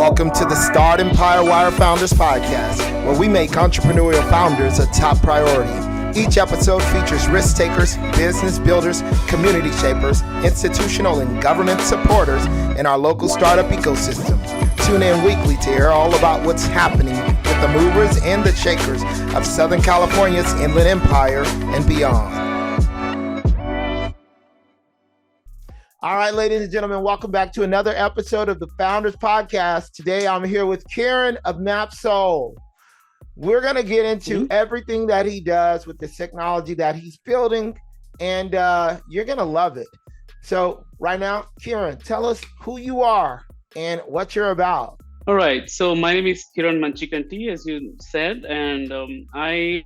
Welcome to the Startempire Wire Founders Podcast, where we make entrepreneurial founders a top priority. Each episode features risk takers, business builders, community shapers, institutional and government supporters in our local startup ecosystem. Tune in weekly to hear all about what's happening with the movers and the shakers of Southern California's Inland Empire and beyond. All right, ladies and gentlemen, welcome back to another episode of the Founders Podcast. Today, I'm here with Kiran of Mapsol. We're going to get into everything that he does with the technology that he's building, and you're going to love it. So right now, Kiran, tell us who you are and what you're about. All right. So my name is Kiran Manchikanti, as you said, and I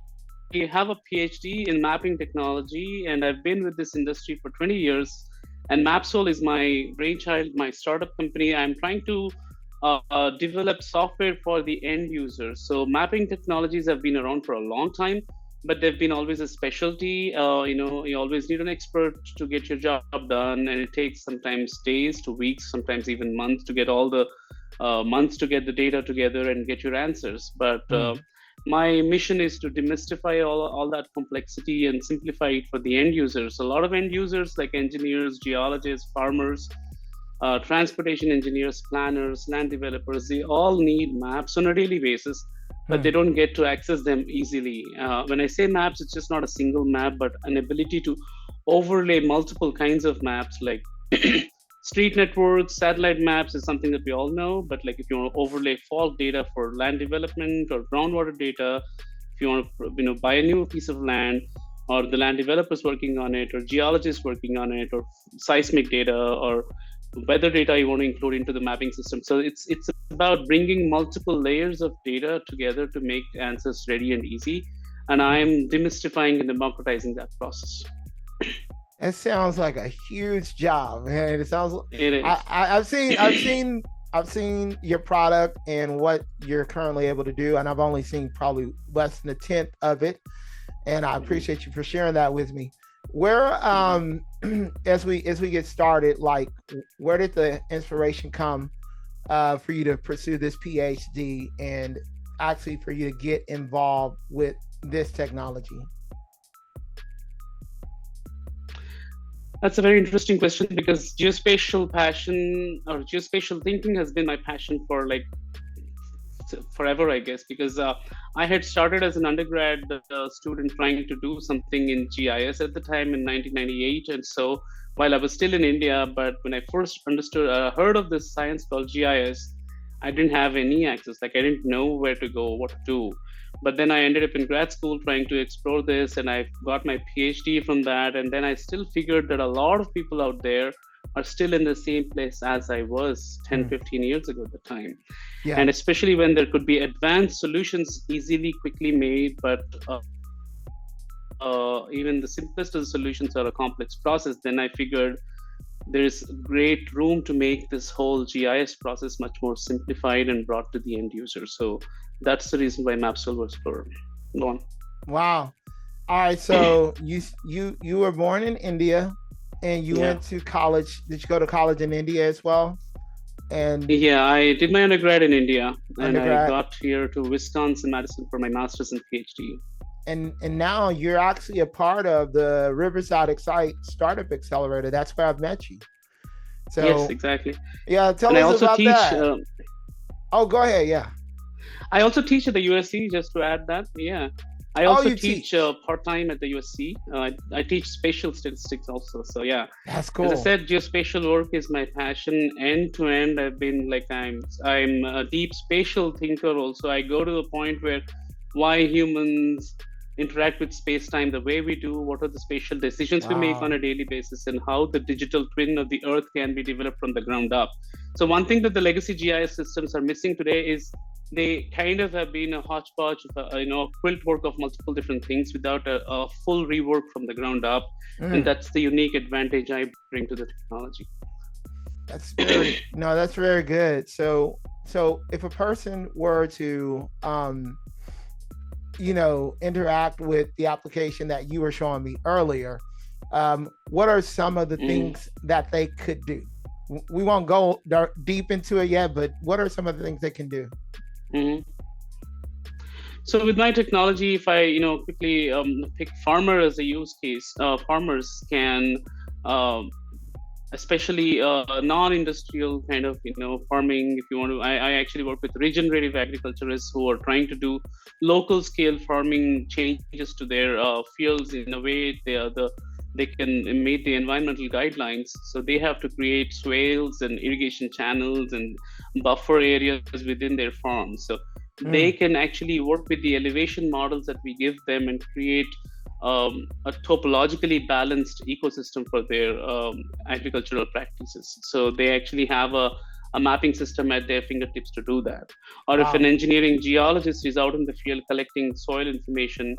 have a PhD in mapping technology, and I've been with this industry for 20 years. And Mapsol is my brainchild, my startup company. I'm trying to develop software for the end users. So mapping technologies have been around for a long time, but they've been always a specialty. You always need an expert to get your job done, and it takes sometimes days to weeks, sometimes even months to get all the the data together and get your answers. But my mission is to demystify all that complexity and simplify it for the end users. A lot of end users like engineers, geologists, farmers, transportation engineers, planners, land developers, they all need maps on a daily basis, but they don't get to access them easily. When I say maps, it's just not a single map, but an ability to overlay multiple kinds of maps like street networks, satellite maps is something that we all know, but like if you want to overlay fault data for land development or groundwater data, if you want to buy a new piece of land, or the land developers working on it, or geologists working on it, or seismic data or weather data you want to include into the mapping system. So it's about bringing multiple layers of data together to make answers ready and easy. And I'm demystifying and democratizing that process. It sounds like a huge job, man. It sounds. It is. I've seen your product and what you're currently able to do, and I've only seen probably less than a tenth of it. And I appreciate you for sharing that with me. Where, as we get started, like, where did the inspiration come for you to pursue this PhD and actually for you to get involved with this technology? That's a very interesting question, because geospatial passion or geospatial thinking has been my passion for like forever, I guess, because I had started as an undergrad student trying to do something in GIS at the time in 1998. And so while I was still in India, but when I first heard of this science called GIS, I didn't have any access. Like I didn't know where to go, what to do. But then I ended up in grad school trying to explore this, and I got my PhD from that. And then I still figured that a lot of people out there are still in the same place as I was 10, 15 years ago at the time. Yeah. And especially when there could be advanced solutions easily, quickly made, but even the simplest of the solutions are a complex process, then I figured there's great room to make this whole GIS process much more simplified and brought to the end user. So that's the reason why Mapsol was born. Wow. All right. So you were born in India, and you went to college. Did you go to college in India as well? And yeah, I did my undergrad in India, and I got here to Wisconsin, Madison for my master's and PhD. And now you're actually a part of the Riverside Excite Startup Accelerator. That's where I've met you. So, yes, exactly. Yeah, tell us about that. Go ahead. Yeah. I also teach at the USC, just to add that. Yeah. I also teach part-time at the USC. I teach spatial statistics also. So yeah. That's cool. As I said, geospatial work is my passion. End to end, I've been like, I'm a deep spatial thinker also. I go to the point where why humans interact with space-time the way we do, what are the spatial decisions we make on a daily basis, and how the digital twin of the Earth can be developed from the ground up. So one thing that the legacy GIS systems are missing today is they kind of have been a hodgepodge of quilt work of multiple different things without a full rework from the ground up. And that's the unique advantage I bring to the technology. That's very good. So if a person were to interact with the application that you were showing me earlier, what are some of the things that they could do? We won't go deep into it yet, but what are some of the things they can do? Mhm. So with my technology, if I quickly pick farmer as a use case, farmers can, especially non-industrial kind of farming. If you want to, I actually work with regenerative agriculturists who are trying to do local scale farming changes to their fields in a way they can meet the environmental guidelines. So they have to create swales and irrigation channels and buffer areas within their farms. So they can actually work with the elevation models that we give them and create a topologically balanced ecosystem for their agricultural practices. So they actually have a mapping system at their fingertips to do that. Or if Wow. an engineering geologist is out in the field collecting soil information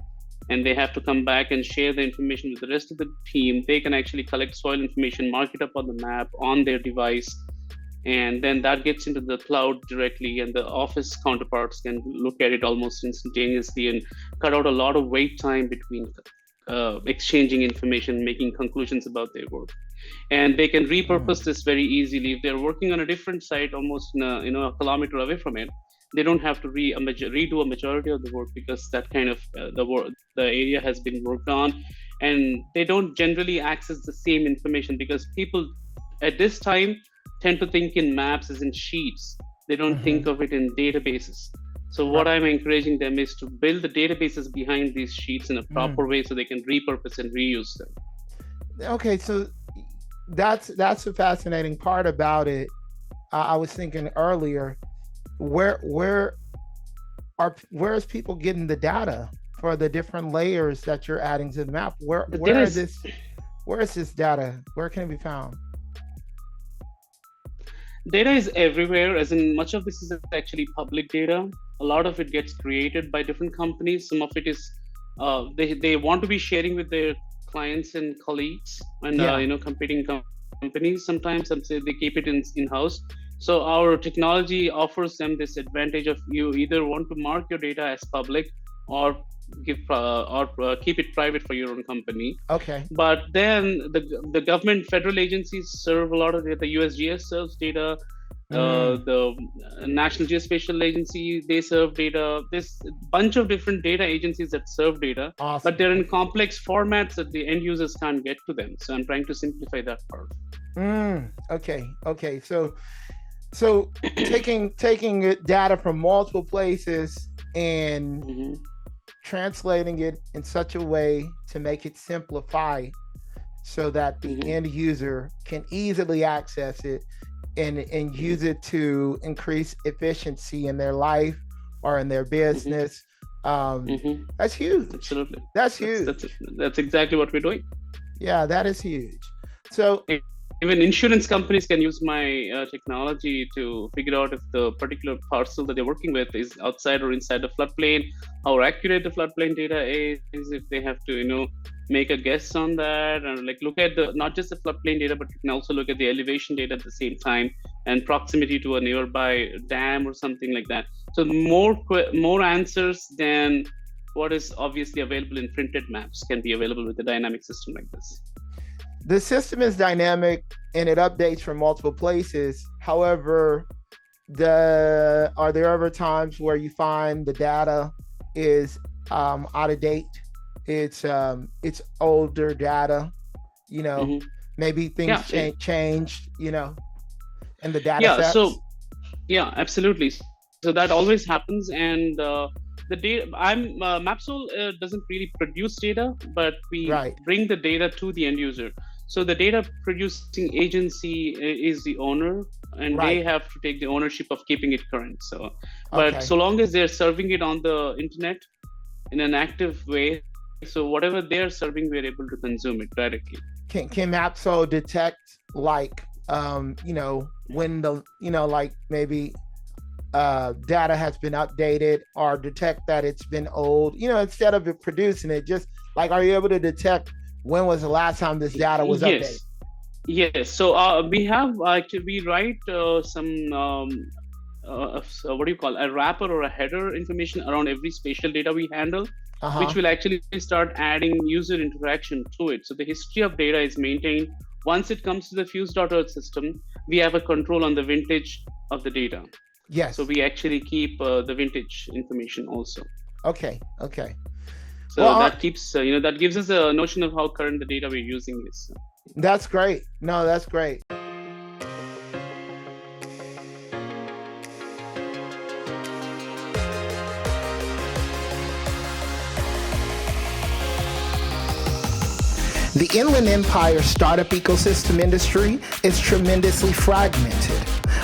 and they have to come back and share the information with the rest of the team, they can actually collect soil information, mark it up on the map on their device, and then that gets into the cloud directly, and the office counterparts can look at it almost instantaneously and cut out a lot of wait time between exchanging information, making conclusions about their work. And they can repurpose this very easily. If they're working on a different site almost a kilometer away from it, they don't have to redo a majority of the work, because that kind of the area has been worked on. And they don't generally access the same information, because people at this time tend to think in maps as in sheets. They don't think of it in databases. So what I'm encouraging them is to build the databases behind these sheets in a proper way, so they can repurpose and reuse them. Okay, so that's a fascinating part about it. I was thinking earlier, where is people getting the data for the different layers that you're adding to the map? Where is this data? Where can it be found? Data is everywhere, as in much of this is actually public data. A lot of it gets created by different companies. Some of it is they want to be sharing with their clients and colleagues, and competing companies. Sometimes some say they keep it in-house. So our technology offers them this advantage of, you either want to mark your data as public or keep it private for your own company. Okay. But then the government federal agencies serve a lot of data. The USGS serves data. The National Geospatial Agency, they serve data. There's a bunch of different data agencies that serve data, but they're in complex formats that the end users can't get to them. So I'm trying to simplify that part. Okay. So taking data from multiple places and translating it in such a way to make it simplified so that the end user can easily access it and use it to increase efficiency in their life or in their business. That's huge. Absolutely. That's huge. That's exactly what we're doing. Yeah, that is huge. So even insurance companies can use my technology to figure out if the particular parcel that they're working with is outside or inside the floodplain, how accurate the floodplain data is, if they have to, make a guess on that, and look at not just the floodplain data, but you can also look at the elevation data at the same time and proximity to a nearby dam or something like that. So more answers than what is obviously available in printed maps can be available with a dynamic system like this. The system is dynamic and it updates from multiple places. However, are there ever times where you find the data is out of date? It's older data, maybe things changed, in the data sets. Absolutely. So that always happens, and the data. Mapsol doesn't really produce data, but we bring the data to the end user. So the data producing agency is the owner, and they have to take the ownership of keeping it current. So, but so long as they're serving it on the internet in an active way, so whatever they're serving, we're able to consume it directly. Can Mapsol detect when the maybe data has been updated, or detect that it's been old, instead of it producing it, just are you able to detect when was the last time this data was updated? Yes. So we have we write some what do you call a wrapper or a header information around every spatial data we handle, which will actually start adding user interaction to it. So the history of data is maintained. Once it comes to the fuse.earth system, we have a control on the vintage of the data. Yes. So we actually keep the vintage information also. Okay. So that keeps, that gives us a notion of how current the data we're using is. That's great. No, that's great. The Inland Empire startup ecosystem industry is tremendously fragmented.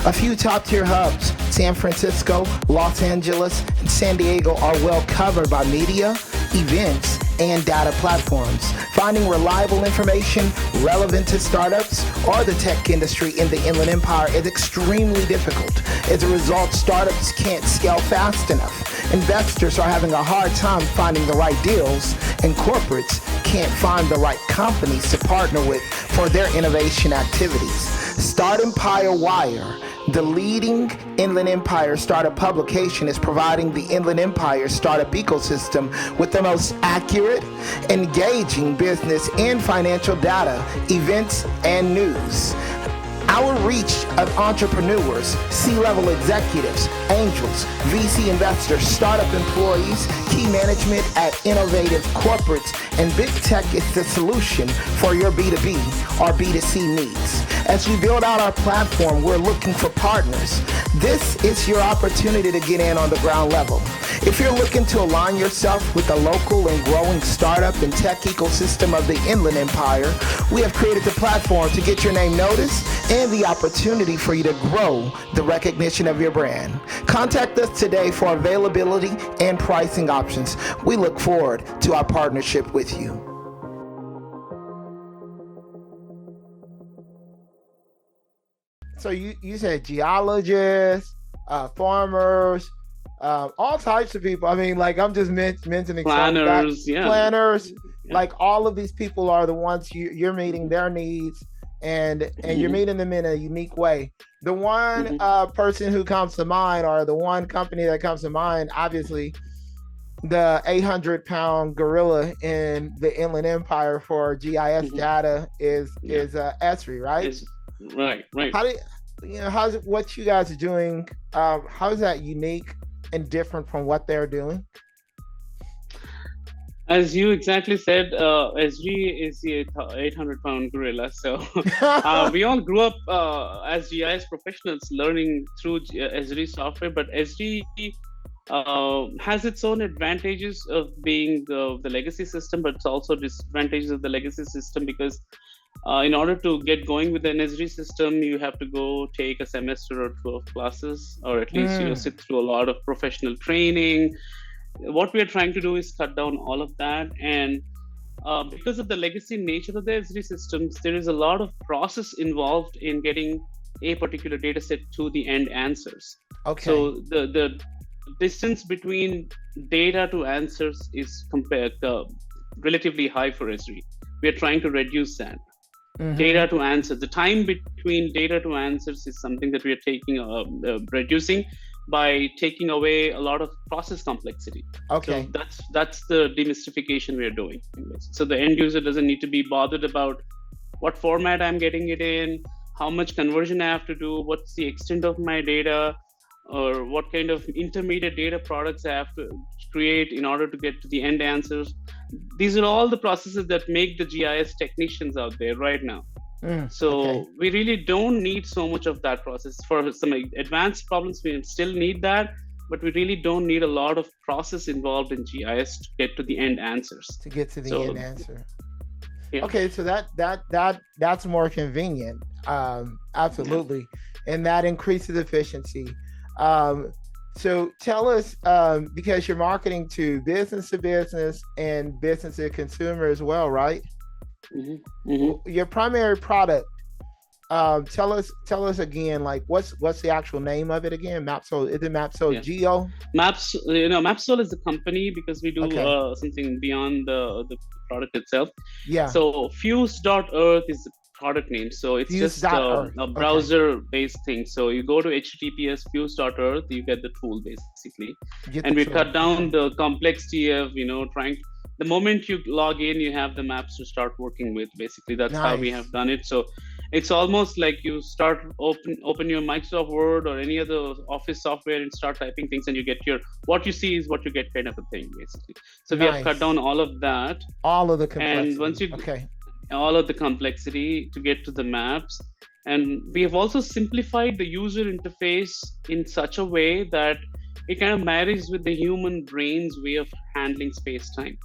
A few top-tier hubs, San Francisco, Los Angeles, and San Diego, are well covered by media, events, and data platforms. Finding reliable information relevant to startups or the tech industry in the Inland Empire is extremely difficult. As a result, startups can't scale fast enough. Investors are having a hard time finding the right deals, and corporates can't find the right companies to partner with for their innovation activities. Startempire Wire, the leading Inland Empire startup publication, is providing the Inland Empire startup ecosystem with the most accurate, engaging business and financial data, events, and news. Our reach of entrepreneurs, C-level executives, angels, VC investors, startup employees, key management at innovative corporates, and big tech is the solution for your B2B or B2C needs. As we build out our platform, we're looking for partners. This is your opportunity to get in on the ground level. If you're looking to align yourself with the local and growing startup and tech ecosystem of the Inland Empire, we have created the platform to get your name noticed and the opportunity for you to grow the recognition of your brand. Contact us today for availability and pricing options. We look forward to our partnership with you. So you said geologists, farmers, all types of people. I mean, like, I'm just mentioning planners, planners. Yeah. Like, all of these people are the ones you're meeting their needs, and you're meeting them in a unique way. The one person who comes to mind, or the one company that comes to mind, obviously, the 800-pound gorilla in the Inland Empire for GIS data is Esri, right? Right. How's what you guys are doing? How is that unique and different from what they're doing? As you exactly said, Esri is the 800-pound gorilla. So we all grew up as GIS professionals learning through Esri software, but Esri has its own advantages of being the legacy system, but it's also disadvantages of the legacy system, because in order to get going with an Esri system, you have to go take a semester or two of classes, or at least sit through a lot of professional training. What we are trying to do is cut down all of that, and because of the legacy nature of the Esri systems, there is a lot of process involved in getting a particular data set to the end answers. Okay. So the distance between data to answers is relatively high for Esri. We are trying to reduce that. Data to answers, the time between data to answers is something that we are reducing by taking away a lot of process complexity. Okay. So that's the demystification we are doing. So the end user doesn't need to be bothered about what format I'm getting it in, how much conversion I have to do, what's the extent of my data, or what kind of intermediate data products I have to create in order to get to the end answers. These are all the processes that make the GIS technicians out there right now. We really don't need so much of that process. For some advanced problems, we still need that, but we really don't need a lot of process involved in GIS to get to the end answers. To get to the end answer. Yeah. Okay, so that's more convenient. Absolutely. And that increases efficiency. So tell us, because you're marketing to business and business to consumer as well, right? Your primary product. Tell us again, like, what's the actual name of it again? Mapsol. Is it Mapsol Geo? Mapsol is the company, because we do something beyond the product itself. Yeah. So Fuse.earth is the product name. So it's just a browser-based thing. So you go to HTTPS Fuse.earth, you get the tool basically, and we cut down the complexity of trying. The moment you log in, you have the maps to start working with. Basically, that's how we have done it. So it's almost like you start open your Microsoft Word or any other Office software and start typing things, and you get your, what you see is what you get, kind of a thing, basically. So we have cut Nice. down all of that, All of the and complexity. once you, Okay. all of the complexity to get to the maps. And we have also simplified the user interface in such a way that it kind of marries with the human brain's way of handling space-time.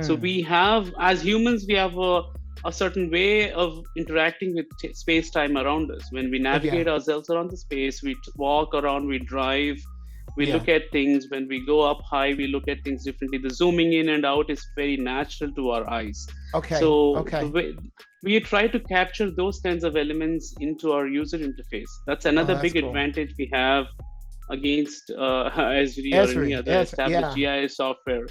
So Mm. we have, as humans, we have a certain way of interacting with space-time around us. When we Yeah. navigate ourselves around the space, we walk around, we drive, we Yeah. look at things. When we go up high, we look at things differently. The zooming in and out is very natural to our eyes. Okay. So the Okay. way we try to capture those kinds of elements into our user interface. That's Oh, another that's big cool. advantage we have against SD or any Esri. other Yes. established Yeah. GIS software,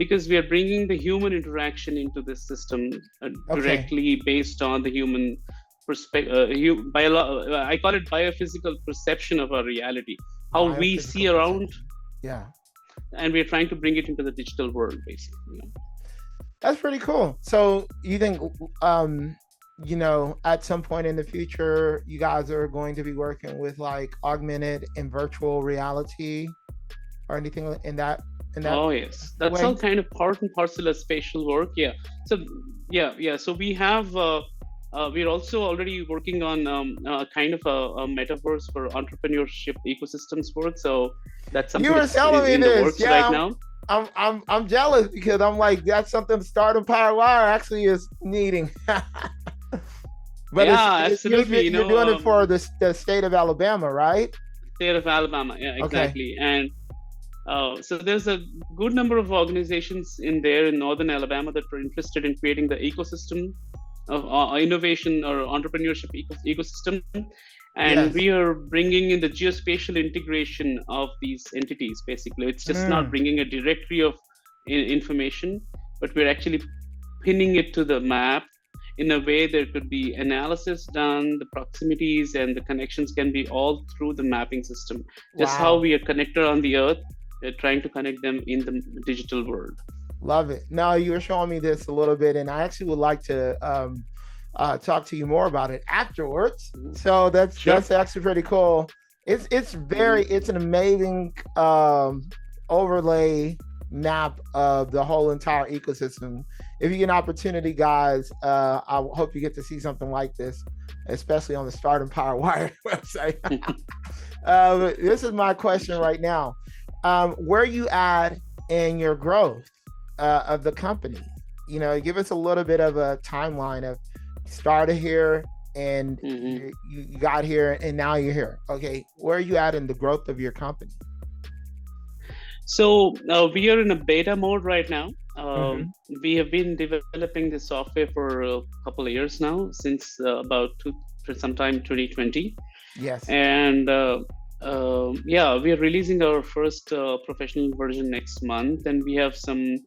because we are bringing the human interaction into this system Okay. directly based on the human perspective. I call it biophysical perception of our reality, how we see Biophysical around, perception. Yeah. and we're trying to bring it into the digital world, basically. That's pretty cool. So you think, um, at some point in the future, you guys are going to be working with like augmented and virtual reality or anything in that Oh yes, that's all way? kind of part and parcel of spatial work. Yeah. So yeah. So we have. We're also already working on kind of a metaverse for entrepreneurship ecosystems work. So that's You something were that's telling me in the this. works right Yeah, now. I'm jealous because I'm like that's something Startempire Wire actually is needing. But Yeah, absolutely. you're doing it for the state of Alabama, right? State of Alabama. Yeah, Okay. exactly. And so there's a good number of organizations in there in northern Alabama that were interested in creating the ecosystem of innovation or entrepreneurship ecosystem, and Yes. we are bringing in the geospatial integration of these entities. Basically, it's just not Mm. bringing a directory of information, but we're actually pinning it to the map in a way there could be analysis done, the proximities and the connections can be all through the mapping system, just how Wow. we are connected on the earth. We're trying to connect them in the digital world. Love it. Now you were showing me this a little bit, and I actually would like to talk to you more about it afterwards. Mhm. So Sure. that's actually pretty cool. Mhm. It's an amazing overlay map of the whole entire ecosystem. If you get an opportunity, guys, I hope you get to see something like this, especially on the Start Empire Wire website. This is my question right now. Where you at in your growth of the company? Give us a little bit of a timeline of started here and Mhm. you got here and now you're here. Okay, where are you at in the growth of your company? So we are in a beta mode right now. Mm-hmm. We have been developing this software for a couple of years now, since about sometime 2020, Yes. and yeah, we are releasing our first professional version next month, and we have some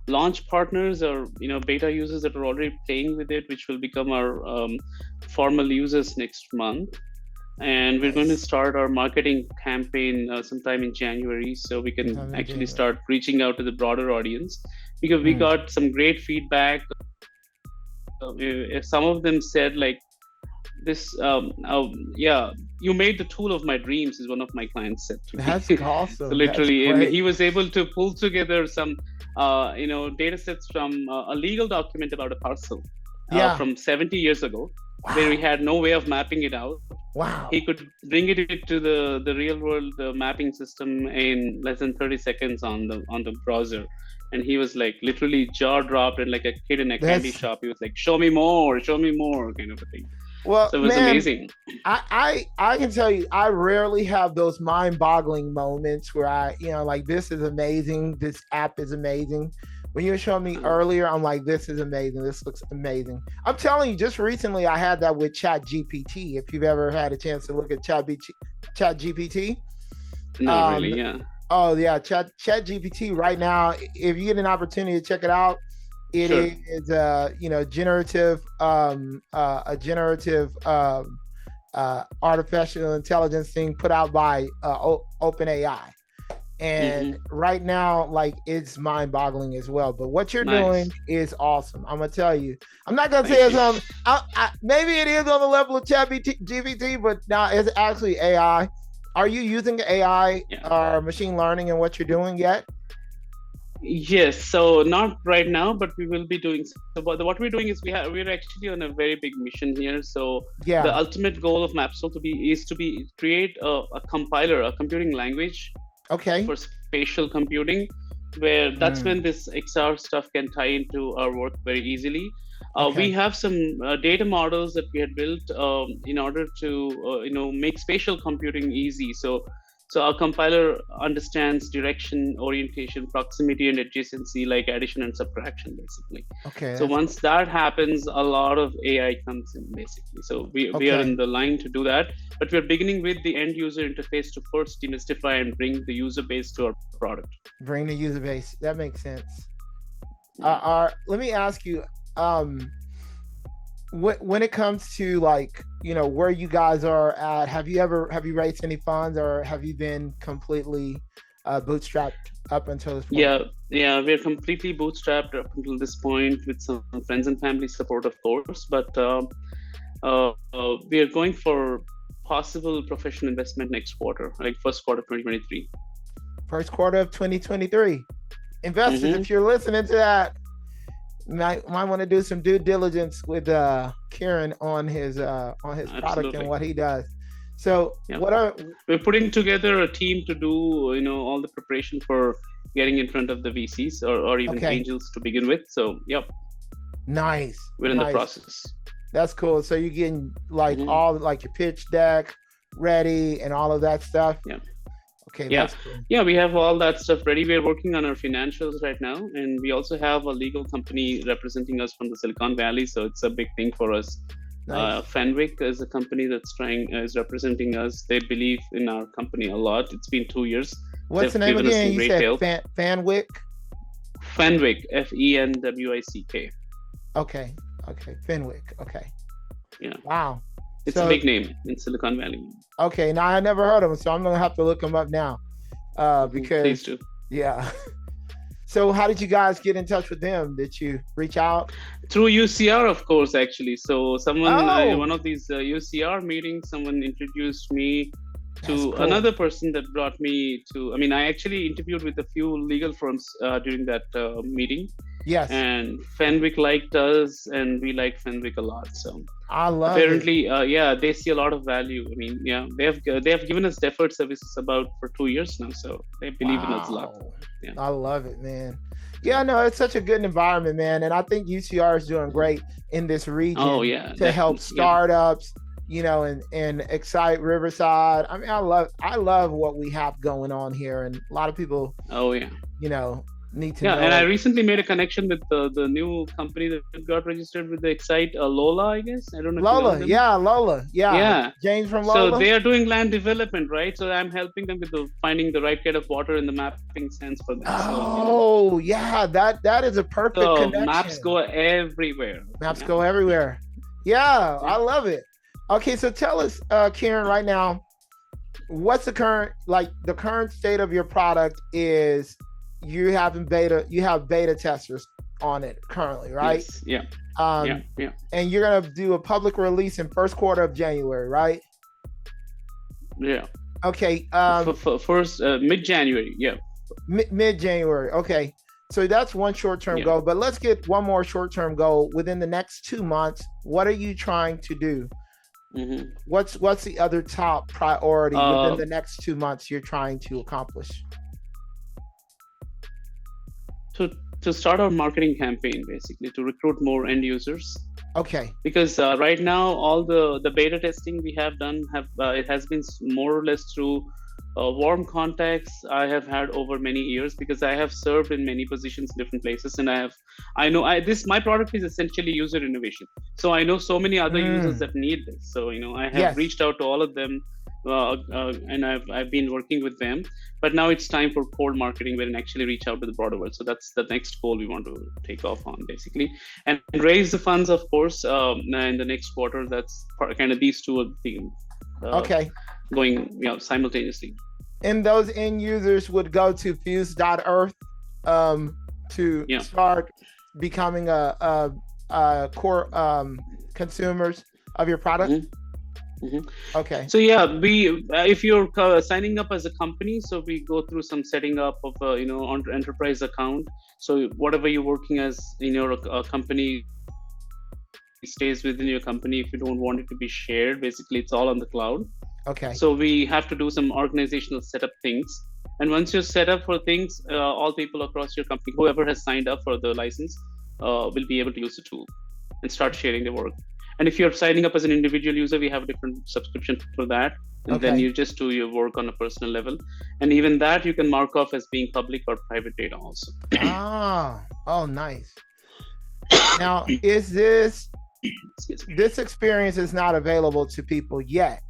launch partners or beta users that are already playing with it, which will become our formal users next month. And we're going to Nice. start our marketing campaign sometime in January, so we can Sometime in actually January. start reaching out to the broader audience, because we Mm. got some great feedback. Some of them said like this, yeah, you made the tool of my dreams, is one of my clients said to me. That's So awesome. That's literally, and great. he was able to pull together some data sets from a legal document about a parcel Yeah. from 70 years ago, where we Wow. had no way of mapping it out. He Wow. could bring it to the real world mapping system in less than 30 seconds on the browser. And he was like literally jaw dropped, and like a kid in a candy That's shop, he was like, show me more, kind of a thing. well, So it was man. amazing. I can tell you, I rarely have those mind-boggling moments where like this is amazing. This app is amazing. When you were showing me Uh, earlier, I'm like, this is amazing. This looks amazing. I'm telling you, just recently I had that with Chat GPT. If you've ever had a chance to look at Chat GPT, Not um, really, yeah. oh yeah, Chat GPT right now. If you get an opportunity to check it out, it Sure. is generative a generative artificial intelligence thing put out by OpenAI. And Mm-hmm. right now, like, it's mind-boggling as well. But what you're doing Nice. is awesome. I'm gonna tell you. I'm not gonna say Thank it's you. on. Maybe it is on the level of GPT, but now it's actually AI. Are you using AI Yeah. or machine learning in what you're doing yet? Yes. So not right now, but we will be doing. So what we're doing is we're actually on a very big mission here. So the Yeah. ultimate goal of Mapsol to be create a compiler, a computing language Okay. for spatial computing, where that's when Mm, this XR stuff can tie into our work very easily. We okay. have some data models that we had built in order to make spatial computing easy. So our compiler understands direction, orientation, proximity, and adjacency, like addition and subtraction, basically. Okay. So That's once that happens, a lot of AI comes in, basically. So we are okay. in the line to do that, but we're beginning with the end user interface to first demystify and bring the user base to our product. Bring the user base. That makes sense. Yeah. Let me ask you. Um, when it comes to, like, where you guys are at, have you raised any funds, or have you been completely bootstrapped up until this point? Yeah, we're completely bootstrapped up until this point with some friends and family support, of course. But we are going for possible professional investment next quarter, like first quarter 2023. First quarter of 2023. Investors, Mm-hmm. if you're listening to that, might want to do some due diligence with Kiran on his product and Absolutely. what he does. So Yeah, what are we're putting together a team to do all the preparation for getting in front of the VCs or even okay, angels to begin with. So yep, nice, we're in the nice. process. That's cool. So you're getting like Mm-hmm. all, like, your pitch deck ready and all of that stuff. Yeah. Okay, Yeah, that's cool. yeah, we have all that stuff ready. We're working on our financials right now, and we also have a legal company representing us from the Silicon Valley, so it's a big thing for us. Nice. Fenwick is a company that's trying is representing us. They believe in our company a lot. It's been 2 years. What's the They've name given us again? some You great said help. Fanwick. Fenwick, Fenwick. Okay, okay, Fenwick. Okay, Yeah, wow. it's a So big name in Silicon Valley. okay, now I never heard of him, so I'm gonna have to look him up now. Please Because do. yeah. So how did you guys get in touch with them? Did you reach out? Through UCR, of course, actually. So Oh, one of these UCR meetings, someone introduced me that's to cool. another person that brought me to. I mean, I actually interviewed with a few legal firms during that meeting, Yes, and Fenwick liked us, and we like Fenwick a lot. So I love it. apparently, yeah, they see a lot of value. I mean, yeah, they have given us deferred services about for 2 years now, so they believe in us a lot. Wow. Yeah. I love it, man. Yeah, no, it's such a good environment, man. And I think UCR is doing great in this Oh region yeah, to help definitely. Yeah. startups, and excite Riverside. I mean, I love what we have going on here. And a lot of people, Oh yeah. need to Yeah, and I know. recently made a connection with the new company that got registered with the Excite, Lola, I guess. I don't know if you know Lola, them. yeah, Lola, yeah. Yeah. James from So Lola. they are doing land development, right? So I'm helping them with finding the right kind of water in the mapping sense for them. Oh, yeah, that is a perfect So maps connection. go everywhere. Maps Yeah. go everywhere. Yeah, Yeah. I love it. Okay, so tell us, Karen, right now, what's the current state of your product is you have beta testers on it currently, right? Yes. Yeah. Yeah. Um, Yeah. and you're gonna do a public release in first quarter of January, right? Yeah. Okay, First mid January. Yeah. mid January. Okay, so that's one short term Yeah. goal. But let's get one more short term goal within the next 2 months. What are you trying to do? Hmm. What's the other top priority within Uh, the next 2 months you're trying to accomplish? to to start our marketing campaign, basically to recruit more end users, Okay. because right now all the beta testing we have done have it has been more or less through warm contacts I have had over many years, because I have served in many positions in different places, and I know I this my product is essentially user innovation. So I know so many other users Mm, that need this. So I have yes. reached out to all of them, and I've been working with them. But now it's time for cold marketing, where we actually reach out to the broader world. So that's the next goal we want to take off on, basically, and raise the funds, of course, in the next quarter. That's kind of these two are the Okay. going simultaneously. And those end users would go to fuse.earth to start becoming a core consumers of your product. Okay. So yeah, we if you're signing up as a company, so we go through some setting up of enterprise account. So whatever you're working as in your company stays within your company. If you don't want it to be shared, basically it's all on the cloud. Okay. So we have to do some organizational setup things. And once you're set up for things, all people across your company, whoever has signed up for the license, will be able to use the tool and start sharing the work. And if you're signing up as an individual user, we have a different subscription for that. And then you just do your work on a personal level. And even that you can mark off as being public or private data also. Oh, nice. Now, is this experience is not available to people yet?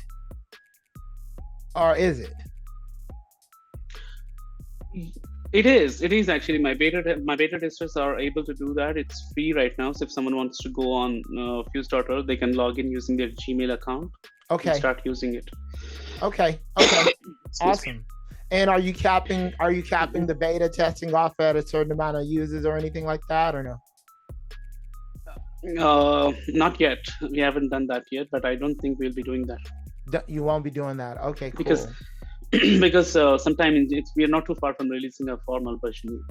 Or is it? It is actually. My beta testers are able to do that. It's free right now. So if someone wants to go on fuse.earth, they can log in using their Gmail account. Okay. And start using it. Okay. Awesome. And are you capping the beta testing off at a certain amount of users or anything like that, or no? Not yet. We haven't done that yet, but I don't think we'll be doing that. You won't be doing that. Okay, cool. Because sometimes we are not too far from releasing a formal version.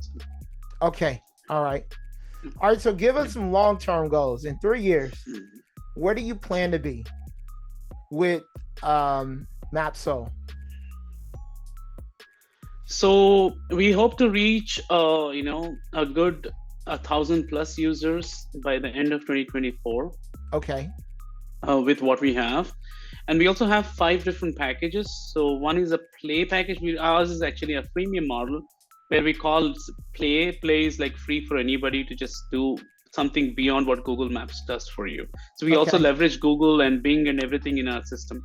Okay. All right. So give us some long-term goals. In 3 years, where do you plan to be with Mapsol? So we hope to reach a good 1,000+ users by the end of 2024. Okay. With what we have. And we also have 5 different packages. So one is a play package. Ours is actually a freemium model where we call play. Play is like free for anybody to just do something beyond what Google Maps does for you. So we also leverage Google and Bing and everything in our system.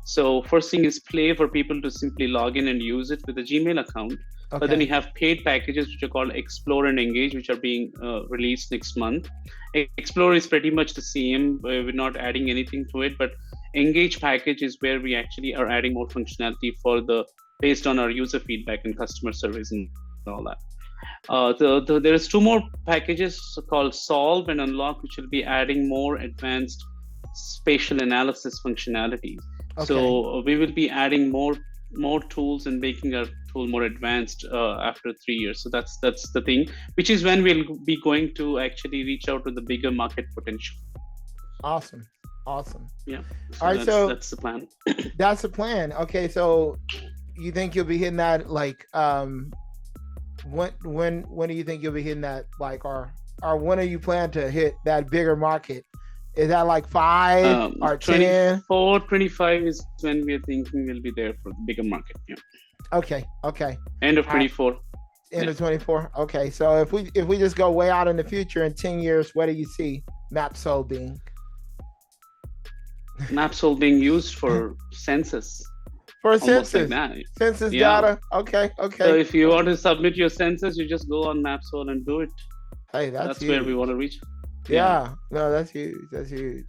So first thing is play for people to simply log in and use it with a Gmail account. But then we have paid packages which are called Explore and Engage, which are being released next month. Explore is pretty much the same. We're not adding anything to it, but Engage package is where we actually are adding more functionality based on our user feedback and customer service and all that. There's 2 more packages called Solve and Unlock, which will be adding more advanced spatial analysis functionalities. So we will be adding more tools and making our tool more advanced after 3 years. So that's the thing, which is when we'll be going to actually reach out to the bigger market potential. Awesome. Yeah. All right. So that's the plan. That's the plan. Okay. So you think you'll be hitting that like when do you think you'll be hitting that, like, or when are you planning to hit that bigger market? Is that like 5 or 10? 25 is when we're thinking we'll be there for the bigger market. Yeah. Okay. End of 24. End of 24. Okay. So if we just go way out in the future, in 10 years, what do you see Mapsol being? Mapsol being used for census. For census. Like census data. Okay. So if you want to submit your census, you just go on Mapsol and do it. Hey, that's huge. Where we want to reach. Yeah. No, that's huge. Awesome.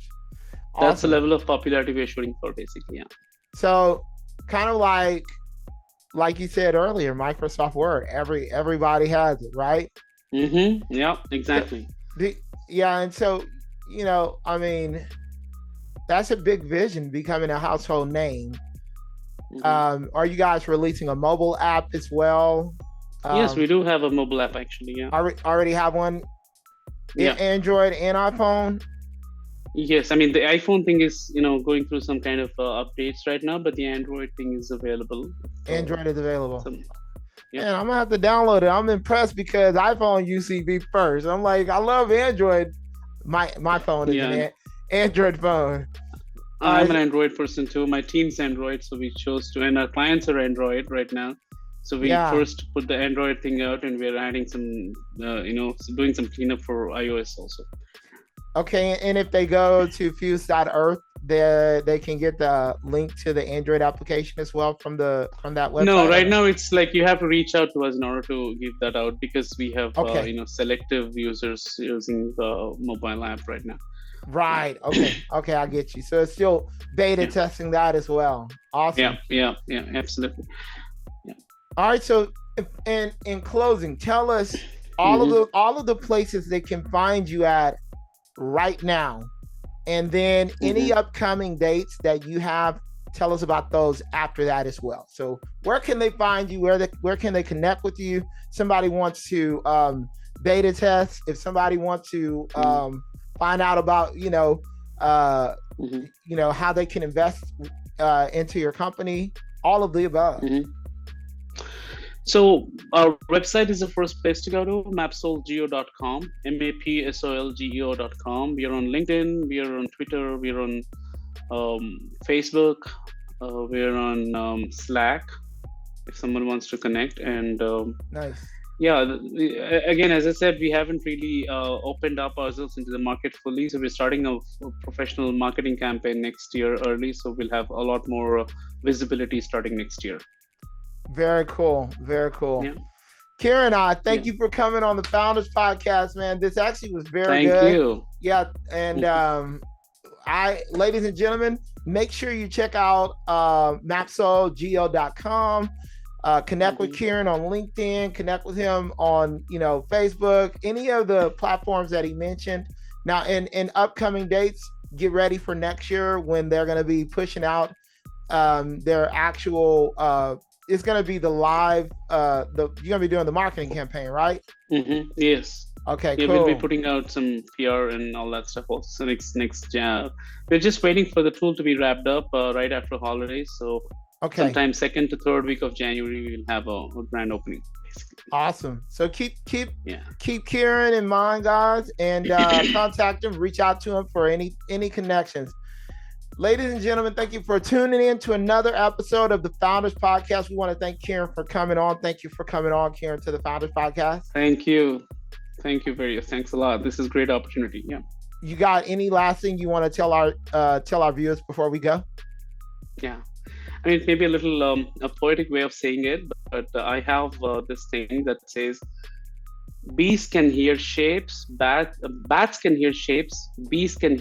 That's the level of popularity we're shooting for, basically. Yeah. So kind of like you said earlier, Microsoft Word, everybody has it, right? Yeah, exactly. And so, I mean, that's a big vision, becoming a household name. Are you guys releasing a mobile app as well? Yes, we do have a mobile app, actually. Yeah. Already have one? Yeah. Android and iPhone? Yes, I mean the iPhone thing is going through some kind of updates right now, but the Android thing is available. Android is available. Man, I'm gonna have to download it. I'm impressed because iPhone UCB first. I'm like, I love Android. My phone is an Android phone. I'm an Android person too. My team's Android, so we chose to, and our clients are Android right now. So we first put the Android thing out, and we're adding some, doing some cleanup for iOS also. Okay, and if they go to fuse.earth, they can get the link to the Android application as well from that website? No, right now it's like you have to reach out to us in order to give that out, because we have selective users using the mobile app right now. Right. Okay, I get you. So it's still beta testing that as well. Awesome. Yeah, absolutely. All right. So, in closing, tell us all of the places they can find you at right now, and then any upcoming dates that you have. Tell us about those after that as well. So, where can they find you? Where can they connect with you? Somebody wants to beta test. If somebody wants to find out about how they can invest into your company, all of the above. So our website is the first place to go to, mapsolgeo.com, mapsolgeo.com. We are on LinkedIn, we are on Twitter, we are on Facebook, we are on Slack, if someone wants to connect. And nice. Yeah, again, as I said, we haven't really opened up ourselves into the market fully. So we're starting a professional marketing campaign next year early. So we'll have a lot more visibility starting next year. Very cool. Very cool. Yeah. Kiran, thank you for coming on the Founders Podcast, man. This actually was very good. Thank you. Yeah. And ladies and gentlemen, make sure you check out mapsolgeo.com. Connect with Kiran on LinkedIn, connect with him on, Facebook, any of the platforms that he mentioned. Now, in upcoming dates, get ready for next year when they're going to be pushing out their actual, it's going to be the live, you're going to be doing the marketing campaign, right? Yes. Okay, yeah, cool. We'll be putting out some PR and all that stuff also next we're just waiting for the tool to be wrapped up right after holidays. So sometime second to third week of January, we'll have a grand opening. Basically. Awesome. So keep Kiran in mind, guys, and contact him, reach out to him for any connections. Ladies and gentlemen, thank you for tuning in to another episode of the Founders Podcast. We want to thank Kiran for coming on. Thank you for coming on, Kiran, to the Founders Podcast. Thank you. Thank you very much. Thanks a lot. This is a great opportunity. Yeah. You got any last thing you want to tell our viewers before we go? Yeah. I mean, maybe a little a poetic way of saying it, but I have this thing that says, bees can hear shapes, bats can hear shapes, bees can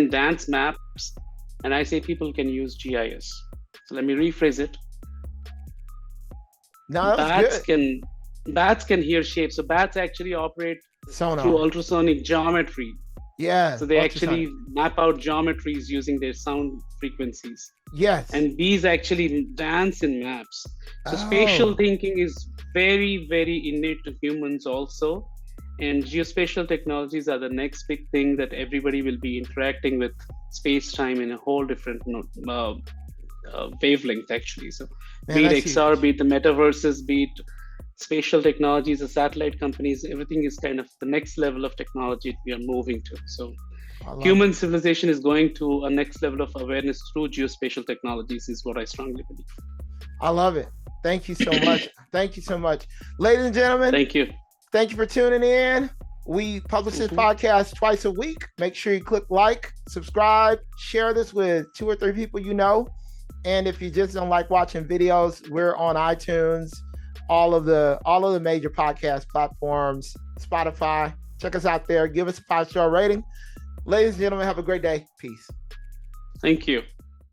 dance maps, and I say people can use GIS. So let me rephrase it. No, bats can hear shapes. So bats actually operate through ultrasonic geometry. Yeah. So they actually map out geometries using their sound frequencies. Yes. And bees actually dance in maps. So spatial thinking is very, very innate to humans also. And geospatial technologies are the next big thing that everybody will be interacting with space-time in a whole different wavelength, actually. So be it XR, huge. Be it the metaverses, be it spatial technologies, the satellite companies, everything is kind of the next level of technology we are moving to. So human civilization is going to a next level of awareness through geospatial technologies is what I strongly believe. I love it. Thank you so much. Thank you so much. Ladies and gentlemen. Thank you. Thank you for tuning in. We publish this podcast twice a week. Make sure you click like, subscribe, share this with 2 or 3 people you know. And if you just don't like watching videos, we're on iTunes, all of the major podcast platforms, Spotify. Check us out there. Give us a 5-star rating. Ladies and gentlemen, have a great day. Peace. Thank you.